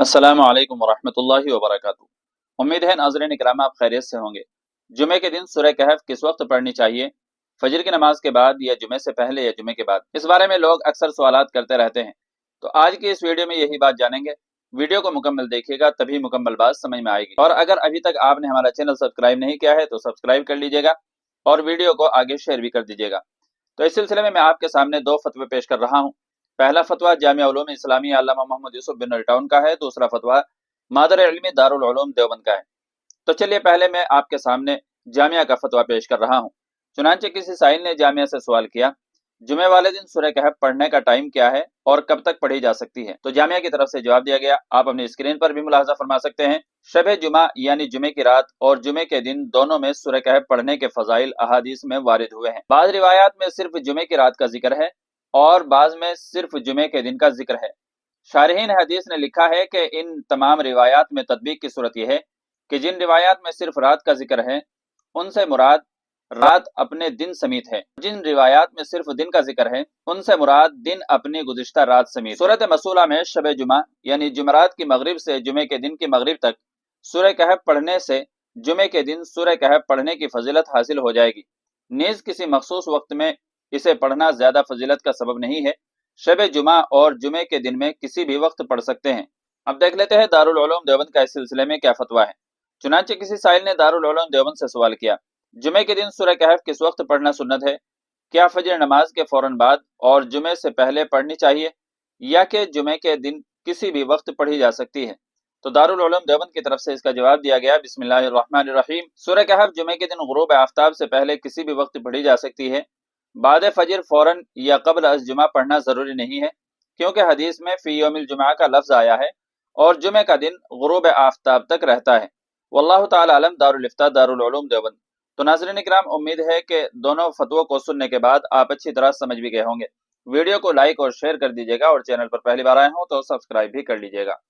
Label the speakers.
Speaker 1: अस्सलामु अलैकुम वरहमतुल्लाहि वबरकातुहू। उम्मीद है नाज़रीन इकराम आप खैरियत से होंगे। जुमे के दिन सूरह कहफ किस वक्त पढ़नी चाहिए? फजर की नमाज के बाद या जुमे से पहले या जुमे के बाद? इस बारे में लोग अक्सर सवालात करते रहते हैं, तो आज की इस वीडियो में यही बात जानेंगे। वीडियो को मुकम्मल देखिएगा, तभी मुकम्मल बात समझ में आएगी। और अगर अभी तक आपने हमारा चैनल सब्सक्राइब नहीं किया है तो सब्सक्राइब कर लीजिएगा और वीडियो को आगे शेयर भी कर दीजिएगा। तो इस सिलसिले में मैं आपके सामने दो फतवे पेश कर रहा हूँ। पहला फतवा जामिया उलूम इस्लामी अल्लामा मोहम्मद यूसुफ बिन टाउन का है, दूसरा फतवा मादर इल्मी दारुल उलूम देवबंद का है। तो चलिए पहले मैं आपके सामने जामिया का फतवा पेश कर रहा हूँ। चुनांचे किसी साइल ने जामिया से सवाल किया, जुमे वाले दिन सूरह कहफ पढ़ने का टाइम क्या है और कब तक पढ़ी जा सकती है? तो जामिया की तरफ से जवाब दिया गया, आप अपनी स्क्रीन पर भी मुलाहजा फरमा सकते हैं। शब जुमा यानी जुमे की रात और जुमे के दिन दोनों में सूरह कहफ पढ़ने के फजाइल अहादीस में वारिद हुए हैं। बाज़ रिवायात में सिर्फ जुमे की रात का जिक्र है और बाज़ में सिर्फ जुमे के दिन का जिक्र है। शारहीन हदीस ने लिखा है कि इन तमाम रिवायात में तदबीक की सूरत यह है कि जिन रिवायात में सिर्फ रात का जिक्र है उनसे मुराद रात अपने दिन समीत है, जिन रिवायात में सिर्फ दिन का जिक्र है उनसे मुराद दिन अपनी गुज़िश्ता रात समीत। सूरत मसूला में शब जुमा यानी जुमरात की मगरिब से जुमे के दिन की मगरिब तक सूरह कहफ पढ़ने से जुमे के दिन सूरह कहफ पढ़ने की फजीलत हासिल हो जाएगी। नीज किसी मखसूस वक्त में इसे पढ़ना ज्यादा फजीलत का सबब नहीं है। शब जुमा और जुमे के दिन में किसी भी वक्त पढ़ सकते हैं। अब देख लेते हैं दारुल उलूम देवबंद का इस सिलसिले में क्या फतवा है। चुनांचे किसी साइल ने दारुल उलूम देवबंद से सवाल किया, जुमे के दिन सूरह कहफ किस वक्त पढ़ना सुन्नत है? क्या फजर नमाज के फौरन बाद और जुमे से पहले पढ़नी चाहिए या कि जुमे के दिन किसी भी वक्त पढ़ी जा सकती है? तो दारुल उलूम देवबंद की तरफ से इसका जवाब दिया गया, बिस्मिल्लाहिर्रहमानिर्रहीम। सूरह कहफ जुमे के दिन गुरूब आफ्ताब से पहले किसी भी वक्त पढ़ी जा सकती है। बाद फजर फौरन या कब्ल अज जुमा पढ़ना जरूरी नहीं है, क्योंकि हदीस में फी यौमिल जुमा का लफ्ज आया है और जुमे का दिन गुरूब आफ्ताब तक रहता है। वल्लाहु ताला आलम। दारुल इफ्ता दारुल उलूम देवबंद। तो नाज़रीन इकराम, उम्मीद है कि दोनों फतवों को सुनने के बाद आप अच्छी तरह समझ भी गए होंगे। वीडियो को लाइक और शेयर कर दीजिएगा और चैनल पर पहली बार आए हों तो सब्सक्राइब भी कर लीजिएगा।